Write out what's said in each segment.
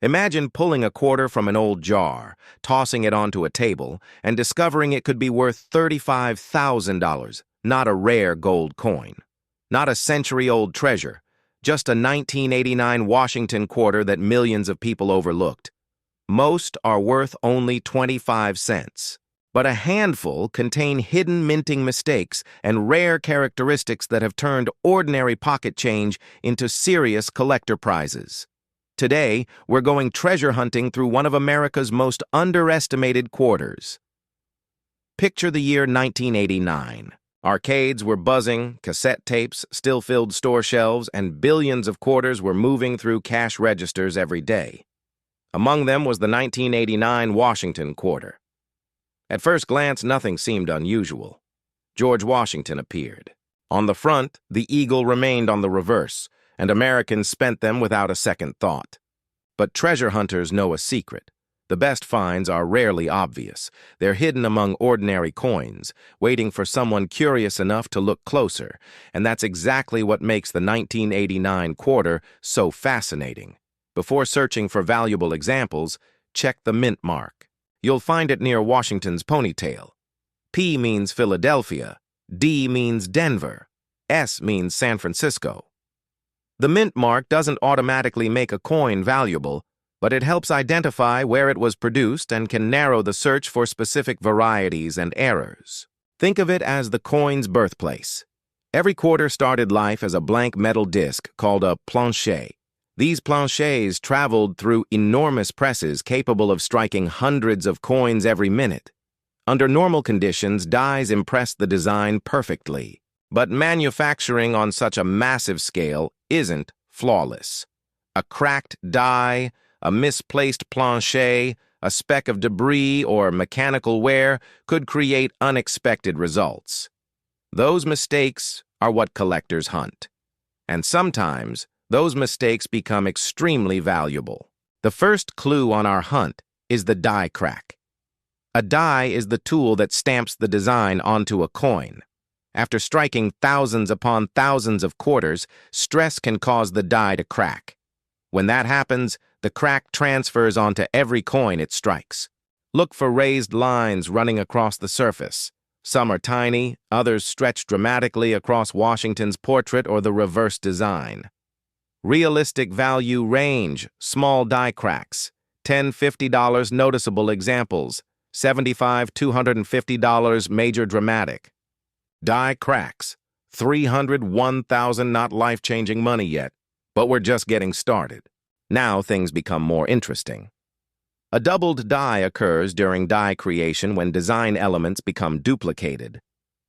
Imagine pulling a quarter from an old jar, tossing it onto a table, and discovering it could be worth $35,000, not a rare gold coin. Not a century-old treasure, just a 1989 Washington quarter that millions of people overlooked. Most are worth only 25 cents. But a handful contain hidden minting mistakes and rare characteristics that have turned ordinary pocket change into serious collector prizes. Today, we're going treasure hunting through one of America's most underestimated quarters. Picture the year 1989. Arcades were buzzing, cassette tapes still filled store shelves, and billions of quarters were moving through cash registers every day. Among them was the 1989 Washington quarter. At first glance, nothing seemed unusual. George Washington appeared. On the front, the eagle remained on the reverse, and Americans spent them without a second thought. But treasure hunters know a secret. The best finds are rarely obvious. They're hidden among ordinary coins, waiting for someone curious enough to look closer, and that's exactly what makes the 1989 quarter so fascinating. Before searching for valuable examples, check the mint mark. You'll find it near Washington's ponytail. P means Philadelphia, D means Denver, S means San Francisco. The mint mark doesn't automatically make a coin valuable, but it helps identify where it was produced and can narrow the search for specific varieties and errors. Think of it as the coin's birthplace. Every quarter started life as a blank metal disc called a planchet. These planchets traveled through enormous presses capable of striking hundreds of coins every minute. Under normal conditions, dies impressed the design perfectly. But manufacturing on such a massive scale isn't flawless. A cracked die, a misplaced planchet, a speck of debris or mechanical wear could create unexpected results. Those mistakes are what collectors hunt. And sometimes, those mistakes become extremely valuable. The first clue on our hunt is the die crack. A die is the tool that stamps the design onto a coin. After striking thousands upon thousands of quarters, stress can cause the die to crack. When that happens, the crack transfers onto every coin it strikes. Look for raised lines running across the surface. Some are tiny, others stretch dramatically across Washington's portrait or the reverse design. Realistic value range, small die cracks. $10, $50 noticeable examples. $75, $250 major dramatic. Die cracks. $300, $1,000 not life-changing money yet, but we're just getting started. Now things become more interesting. A doubled die occurs during die creation when design elements become duplicated.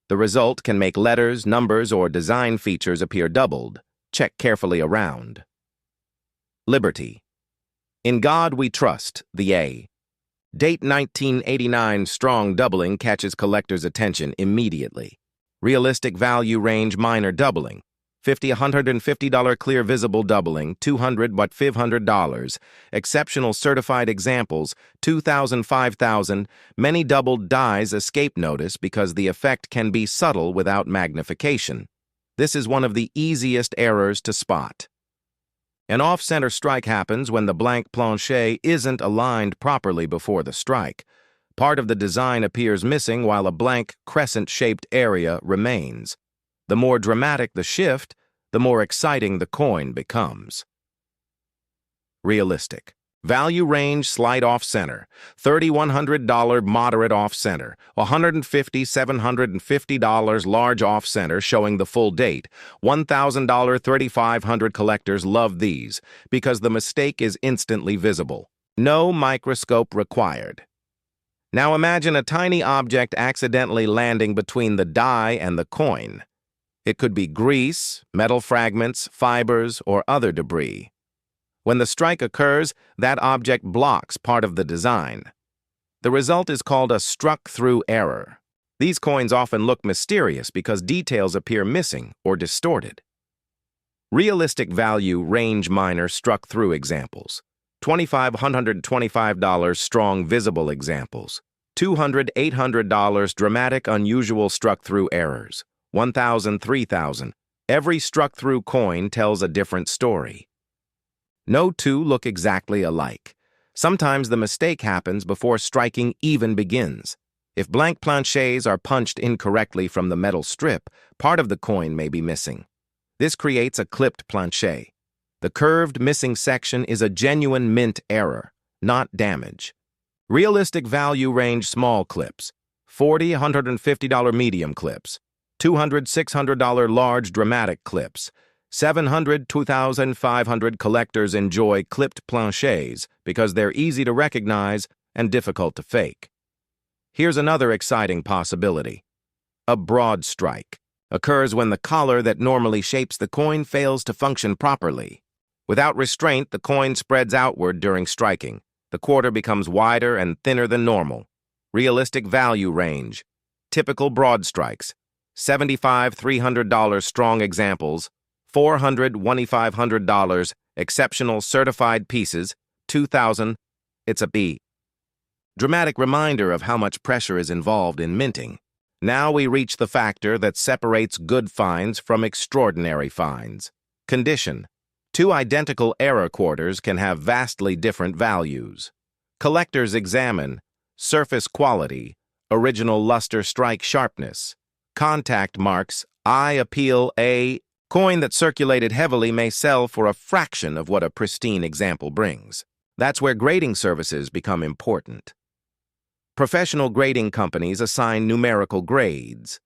The result can make letters, numbers, or design features appear doubled. Check carefully around. Liberty. In God we trust, the A. Date 1989 strong doubling catches collectors' attention immediately. Realistic value range minor doubling. $50, $150 clear visible doubling, $200 but $500. Exceptional certified examples, $2,000, $5,000. Many doubled dies escape notice because the effect can be subtle without magnification. This is one of the easiest errors to spot. An off-center strike happens when the blank planchet isn't aligned properly before the strike. Part of the design appears missing while a blank crescent-shaped area remains. The more dramatic the shift, the more exciting the coin becomes. Realistic. Value range slight off-center. $3,100 moderate off-center. $150, $750 large off-center showing the full date. $1,000, $3,500 collectors love these because the mistake is instantly visible. No microscope required. Now imagine a tiny object accidentally landing between the die and the coin. It could be grease, metal fragments, fibers, or other debris. When the strike occurs, that object blocks part of the design. The result is called a struck-through error. These coins often look mysterious because details appear missing or distorted. Realistic value range minor struck-through examples. $25, $125 strong visible examples. $200, $800 dramatic unusual struck-through errors. $1,000, $3,000. Every struck-through coin tells a different story. No two look exactly alike. Sometimes the mistake happens before striking even begins. If blank planchets are punched incorrectly from the metal strip, part of the coin may be missing. This creates a clipped planchet. The curved missing section is a genuine mint error, not damage. Realistic value range small clips, $40, $150 medium clips, $200, $600 large dramatic clips, $700, $2,000, $500 collectors enjoy clipped planchets because they're easy to recognize and difficult to fake. Here's another exciting possibility. A broad strike occurs when the collar that normally shapes the coin fails to function properly. Without restraint, the coin spreads outward during striking. The quarter becomes wider and thinner than normal. Realistic value range. Typical broad strikes. $75, $300 strong examples. $400, $2,500 exceptional certified pieces. $2,000. It's a B. Dramatic reminder of how much pressure is involved in minting. Now we reach the factor that separates good finds from extraordinary finds. Condition. Two identical error quarters can have vastly different values. Collectors examine surface quality, original luster strike sharpness, contact marks, eye appeal. A coin that circulated heavily may sell for a fraction of what a pristine example brings. That's where grading services become important. Professional grading companies assign numerical grades.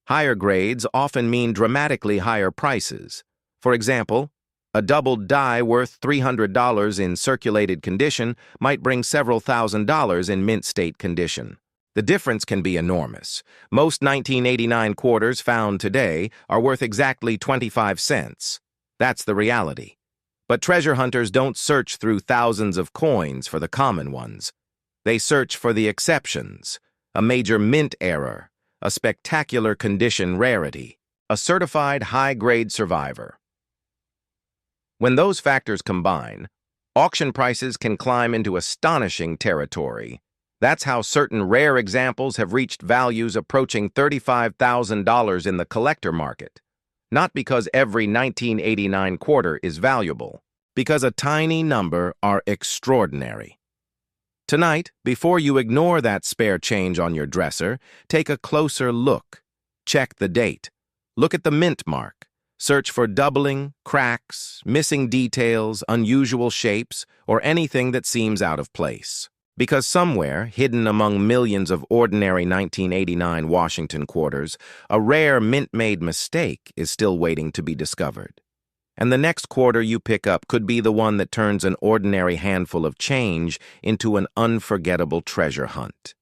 Higher grades often mean dramatically higher prices. For example, a doubled die worth $300 in circulated condition might bring several $1,000s in mint state condition. The difference can be enormous. Most 1989 quarters found today are worth exactly 25 cents. That's the reality. But treasure hunters don't search through thousands of coins for the common ones. They search for the exceptions, a major mint error, a spectacular condition rarity, a certified high-grade survivor. When those factors combine, auction prices can climb into astonishing territory. That's how certain rare examples have reached values approaching $35,000 in the collector market. Not because every 1989 quarter is valuable, because a tiny number are extraordinary. Tonight, before you ignore that spare change on your dresser, take a closer look. Check the date. Look at the mint mark. Search for doubling, cracks, missing details, unusual shapes, or anything that seems out of place. Because somewhere, hidden among millions of ordinary 1989 Washington quarters, a rare mint-made mistake is still waiting to be discovered. And the next quarter you pick up could be the one that turns an ordinary handful of change into an unforgettable treasure hunt.